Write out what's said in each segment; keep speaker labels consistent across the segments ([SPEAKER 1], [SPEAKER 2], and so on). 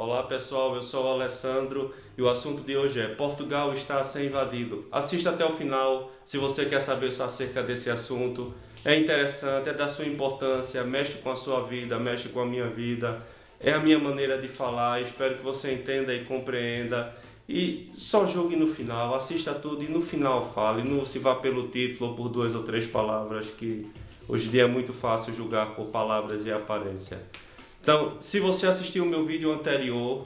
[SPEAKER 1] Olá pessoal, eu sou o Alessandro e o assunto de hoje é Portugal está a ser invadido. Assista até o final se você quer saber acerca desse assunto. É interessante, é da sua importância, mexe com a sua vida, mexe com a minha vida. É a minha maneira de falar, espero que você entenda e compreenda. E só jogue no final, assista tudo e no final fale. Não se vá pelo título ou por duas ou três palavras, que hoje em dia é muito fácil julgar por palavras e aparência. Então, se você assistiu o meu vídeo anterior,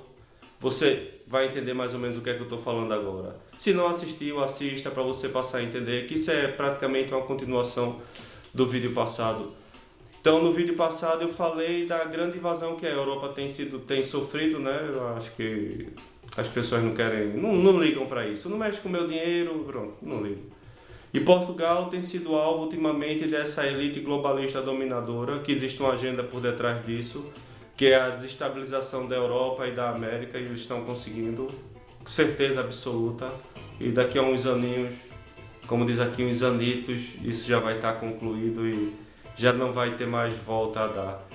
[SPEAKER 1] você vai entender mais ou menos o que é que eu estou falando agora. Se não assistiu, assista para você passar a entender que isso é praticamente uma continuação do vídeo passado. Então, no vídeo passado eu falei da grande invasão que a Europa tem sofrido, né? Eu acho que as pessoas não ligam para isso. Não mexe com o meu dinheiro, pronto, não ligo. E Portugal tem sido alvo ultimamente dessa elite globalista dominadora, que existe uma agenda por detrás disso, que é a desestabilização da Europa e da América, e eles estão conseguindo, com certeza absoluta, e daqui a uns aninhos, como diz aqui, uns anitos, isso já vai estar concluído e já não vai ter mais volta a dar.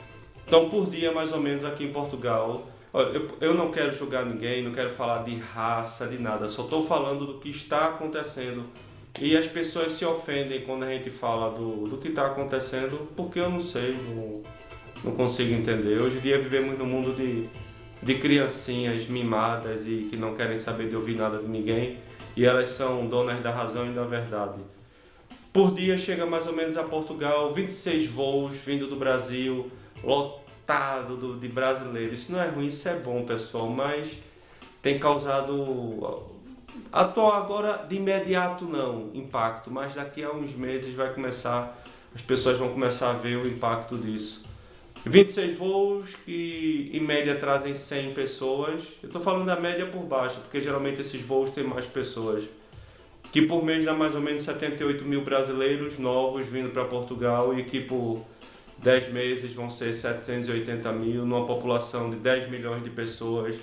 [SPEAKER 1] Então, por dia, mais ou menos, aqui em Portugal, eu não quero julgar ninguém, não quero falar de raça, de nada, só estou falando do que está acontecendo. E as pessoas se ofendem quando a gente fala do que está acontecendo, porque eu não sei, não consigo entender. Hoje em dia vivemos num mundo de criancinhas mimadas e que não querem saber de ouvir nada de ninguém, e elas são donas da razão e da verdade. Por dia chega mais ou menos a Portugal 26 voos vindo do Brasil, lotado de brasileiros. Isso não é ruim, isso é bom, pessoal, mas tem causado... Atual agora, de imediato não, impacto, mas daqui a uns meses as pessoas vão começar a ver o impacto disso. 26 voos que em média trazem 100 pessoas, eu estou falando da média por baixo, porque geralmente esses voos têm mais pessoas, que por mês dá mais ou menos 78 mil brasileiros novos vindo para Portugal e que por 10 meses vão ser 780 mil, numa população de 10 milhões de pessoas.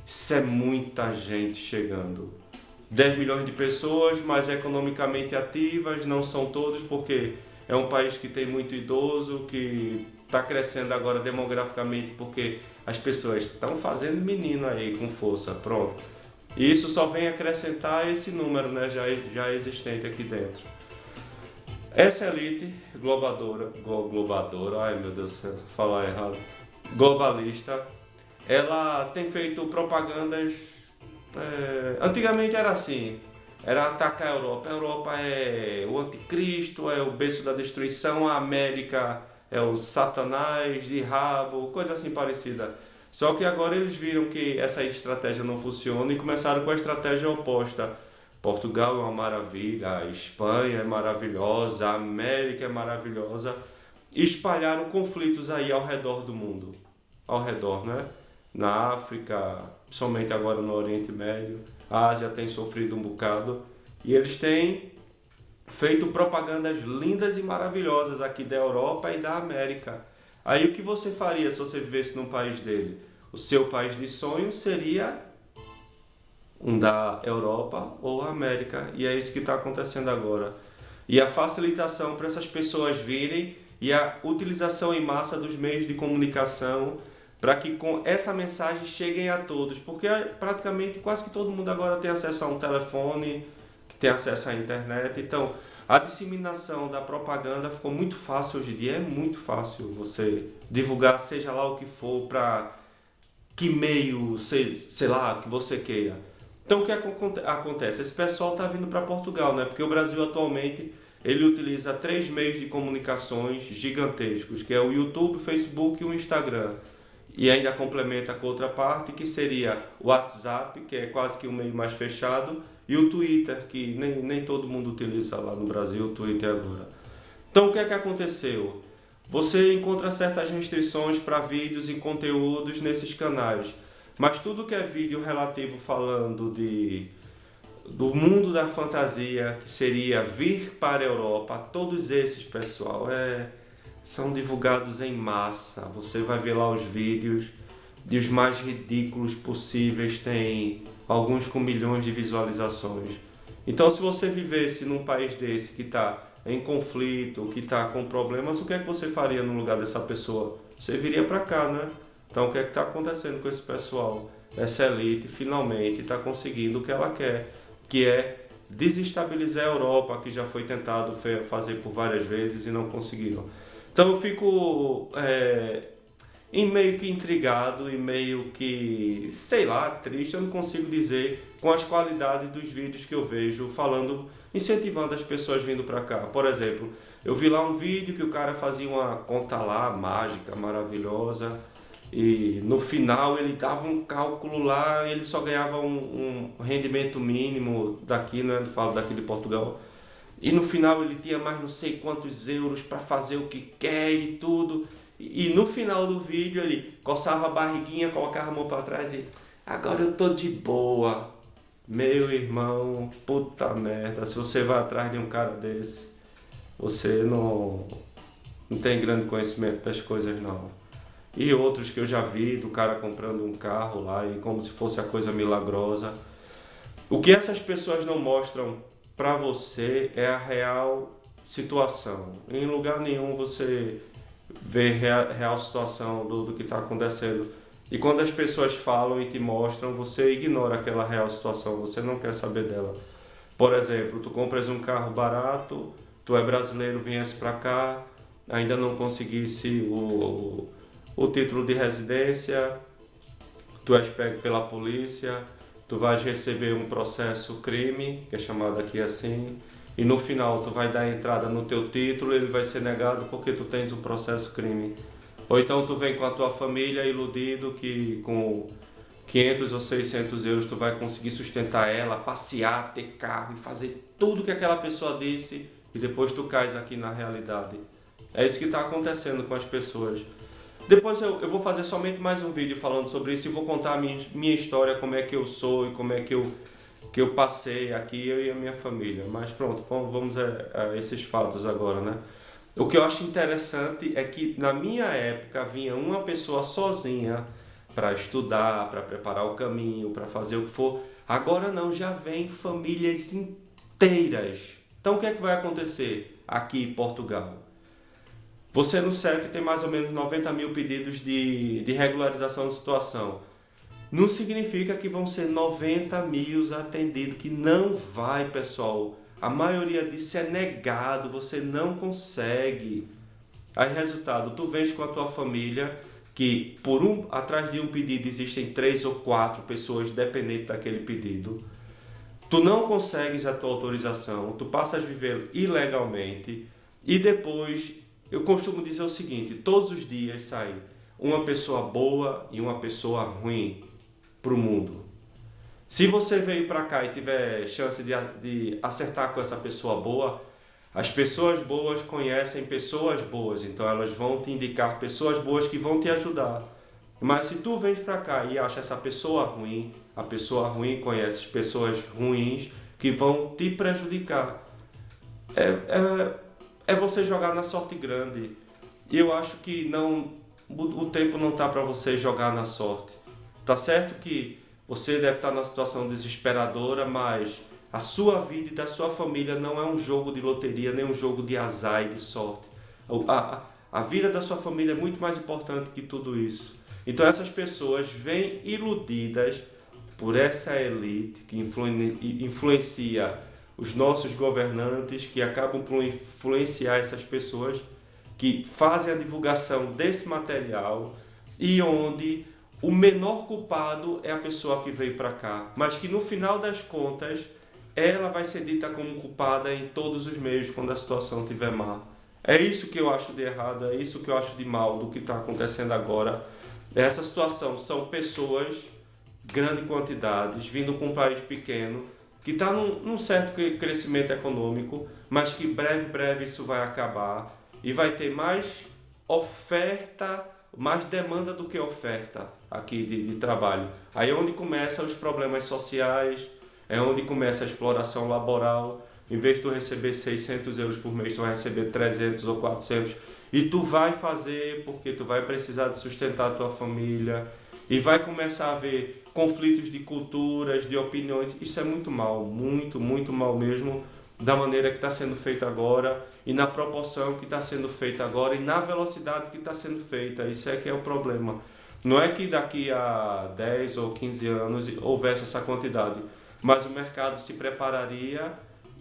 [SPEAKER 1] Isso é muita gente chegando. 10 milhões de pessoas, mas economicamente ativas, não são todos, porque é um país que tem muito idoso, que está crescendo agora demograficamente, porque as pessoas estão fazendo menino aí com força, pronto. E isso só vem acrescentar esse número, né, já existente aqui dentro. Essa elite globadora, ai meu Deus do céu, falar errado, globalista, ela tem feito propagandas. Antigamente era assim, era atacar a Europa. A Europa é o anticristo, é o berço da destruição, a América é o satanás de rabo, coisa assim parecida. Só que agora eles viram que essa estratégia não funciona e começaram com a estratégia oposta. Portugal é uma maravilha, a Espanha é maravilhosa, a América é maravilhosa. E espalharam conflitos aí ao redor do mundo. Ao redor, né? Na África, principalmente agora no Oriente Médio, a Ásia tem sofrido um bocado, e eles têm feito propagandas lindas e maravilhosas aqui da Europa e da América. Aí o que você faria se você vivesse num país dele? O seu país de sonho seria um da Europa ou América, e é isso que está acontecendo agora. E a facilitação para essas pessoas virem e a utilização em massa dos meios de comunicação para que com essa mensagem cheguem a todos, porque praticamente quase que todo mundo agora tem acesso a um telefone, que tem acesso à internet, então a disseminação da propaganda ficou muito fácil hoje em dia, é muito fácil você divulgar seja lá o que for, para que meio, sei lá, que você queira. Então o que acontece? Esse pessoal está vindo para Portugal, né? Porque o Brasil atualmente ele utiliza 3 meios de comunicações gigantescos, que é o YouTube, o Facebook e o Instagram. E ainda complementa com outra parte, que seria o WhatsApp, que é quase que um meio mais fechado, e o Twitter, que nem todo mundo utiliza lá no Brasil, o Twitter agora. Então o que é que aconteceu? Você encontra certas restrições para vídeos e conteúdos nesses canais, mas tudo que é vídeo relativo falando do mundo da fantasia, que seria vir para a Europa, todos esses, pessoal, são divulgados em massa. Você vai ver lá os vídeos dos mais ridículos possíveis, tem alguns com milhões de visualizações. Então, se você vivesse num país desse que está em conflito, que está com problemas, o que é que você faria no lugar dessa pessoa? Você viria para cá, né? Então o que é que está acontecendo com esse pessoal? Essa elite finalmente está conseguindo o que ela quer, que é desestabilizar a Europa, que já foi tentado fazer por várias vezes e não conseguiram. Então eu fico em meio que intrigado e meio que, sei lá, triste, eu não consigo dizer, com as qualidades dos vídeos que eu vejo falando, incentivando as pessoas vindo para cá. Por exemplo, eu vi lá um vídeo que o cara fazia uma conta lá mágica, maravilhosa, e no final ele dava um cálculo lá, ele só ganhava um rendimento mínimo daqui, né? Eu falo daqui de Portugal. E no final ele tinha mais não sei quantos euros para fazer o que quer e tudo. E no final do vídeo ele coçava a barriguinha, colocava a mão para trás e agora eu tô de boa. Meu irmão, puta merda, se você vai atrás de um cara desse, você não tem grande conhecimento das coisas não. E outros que eu já vi, do cara comprando um carro lá e como se fosse a coisa milagrosa. O que essas pessoas não mostram para você é a real situação. Em lugar nenhum você vê real situação do que está acontecendo. E quando as pessoas falam e te mostram, você ignora aquela real situação, você não quer saber dela. Por exemplo, tu compras um carro barato, tu é brasileiro, viesse para cá, ainda não conseguisse o título de residência, tu és pego pela polícia, tu vais receber um processo crime, que é chamado aqui assim, e no final tu vai dar entrada no teu título, ele vai ser negado porque tu tens um processo crime. Ou então tu vem com a tua família iludido que com 500 ou 600 euros tu vai conseguir sustentar ela, passear, ter carro e fazer tudo que aquela pessoa disse e depois tu cais aqui na realidade. É isso que está acontecendo com as pessoas. Depois eu vou fazer somente mais um vídeo falando sobre isso e vou contar a minha história, como é que eu sou e como é que eu passei aqui, eu e a minha família. Mas pronto, vamos a esses fatos agora, né? O que eu acho interessante é que na minha época vinha uma pessoa sozinha para estudar, para preparar o caminho, para fazer o que for. Agora não, já vem famílias inteiras. Então o que é que vai acontecer aqui em Portugal? Você no CEF tem mais ou menos 90 mil pedidos de regularização de situação. Não significa que vão ser 90 mil atendidos, que não vai, pessoal. A maioria disso é negado, você não consegue. Aí, resultado, tu vens com a tua família, que atrás de um pedido existem 3 ou 4 pessoas dependentes daquele pedido. Tu não consegues a tua autorização, tu passas a viver ilegalmente e depois, eu costumo dizer o seguinte, todos os dias sai uma pessoa boa e uma pessoa ruim para o mundo. Se você veio para cá e tiver chance de acertar com essa pessoa boa, as pessoas boas conhecem pessoas boas, então elas vão te indicar pessoas boas que vão te ajudar. Mas se tu vens para cá e acha essa pessoa ruim, a pessoa ruim conhece pessoas ruins que vão te prejudicar. É você jogar na sorte grande. E eu acho que o tempo não está para você jogar na sorte. Tá certo que você deve estar numa situação desesperadora, mas a sua vida e da sua família não é um jogo de loteria, nem um jogo de azar e de sorte. A vida da sua família é muito mais importante que tudo isso. Então essas pessoas vêm iludidas por essa elite que influencia os nossos governantes, que acabam por influenciar essas pessoas, que fazem a divulgação desse material e onde o menor culpado é a pessoa que veio para cá, mas que no final das contas ela vai ser dita como culpada em todos os meios quando a situação estiver má. É isso que eu acho de errado, é isso que eu acho de mal do que está acontecendo agora. Essa situação são pessoas, grande quantidades, vindo com um país pequeno, que está num certo crescimento econômico, mas que breve isso vai acabar e vai ter mais oferta, mais demanda do que oferta aqui de trabalho. Aí é onde começam os problemas sociais, é onde começa a exploração laboral. Em vez de tu receber 600 euros por mês, tu vai receber 300 ou 400. E tu vai fazer porque tu vai precisar de sustentar a tua família. E vai começar a haver conflitos de culturas, de opiniões. Isso é muito mal, muito mal mesmo, da maneira que está sendo feita agora e na proporção que está sendo feita agora e na velocidade que está sendo feita. Isso é que é o problema. Não é que daqui a 10 ou 15 anos houvesse essa quantidade, mas o mercado se prepararia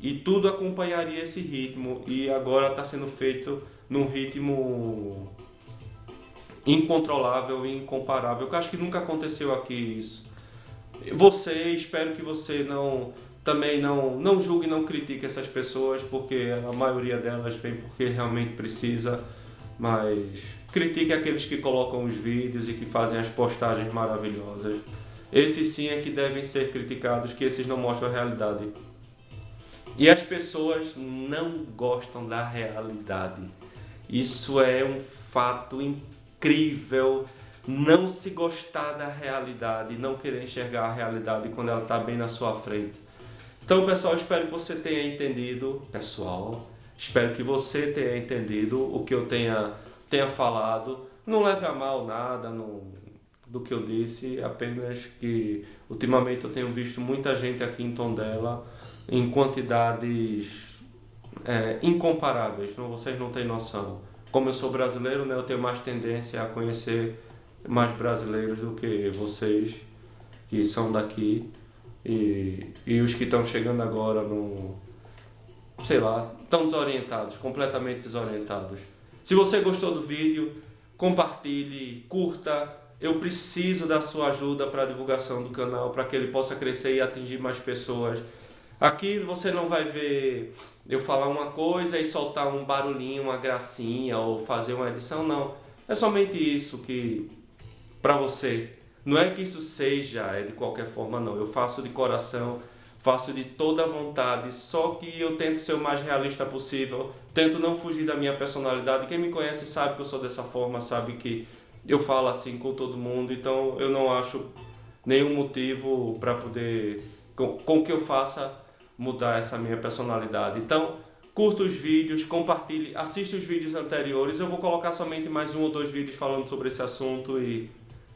[SPEAKER 1] e tudo acompanharia esse ritmo. E agora está sendo feito num ritmo incontrolável e incomparável. Eu acho que nunca aconteceu aqui isso. Espero que você também não julgue, não critique essas pessoas, porque a maioria delas vem porque realmente precisa, mas critique aqueles que colocam os vídeos e que fazem as postagens maravilhosas. Esses sim é que devem ser criticados, que esses não mostram a realidade. E as pessoas não gostam da realidade. Isso é um fato incrível. Não se gostar da realidade, não querer enxergar a realidade quando ela está bem na sua frente. Então, pessoal, espero que você tenha entendido, espero que você tenha entendido o que eu tenha falado. Não leve a mal nada do que eu disse, apenas que ultimamente eu tenho visto muita gente aqui em Tondela em quantidades incomparáveis, vocês não têm noção. Como eu sou brasileiro, né, eu tenho mais tendência a conhecer mais brasileiros do que vocês que são daqui e os que estão chegando agora estão desorientados, completamente desorientados. Se você gostou do vídeo, compartilhe, curta. Eu preciso da sua ajuda para a divulgação do canal, para que ele possa crescer e atingir mais pessoas. Aqui você não vai ver eu falar uma coisa e soltar um barulhinho, uma gracinha ou fazer uma edição, não. É somente isso que para você. Não é que isso seja de qualquer forma, não. Eu faço de coração, faço de toda a vontade, só que eu tento ser o mais realista possível, tento não fugir da minha personalidade. Quem me conhece sabe que eu sou dessa forma, sabe que eu falo assim com todo mundo, então eu não acho nenhum motivo para poder, com que eu faça, mudar essa minha personalidade. Então, curta os vídeos, compartilhe, assista os vídeos anteriores. Eu vou colocar somente mais 1 ou 2 vídeos falando sobre esse assunto e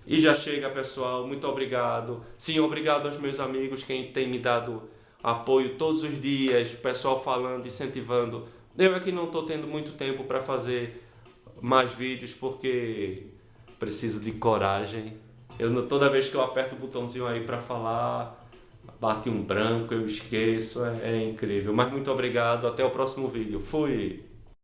[SPEAKER 1] já chega, pessoal. Muito obrigado. Sim, obrigado aos meus amigos, quem tem me dado apoio todos os dias, pessoal falando, incentivando. Eu aqui não estou tendo muito tempo para fazer mais vídeos porque preciso de coragem. Toda vez que eu aperto o botãozinho aí para falar, bate um branco, eu esqueço, é incrível. Mas muito obrigado, até o próximo vídeo. Fui!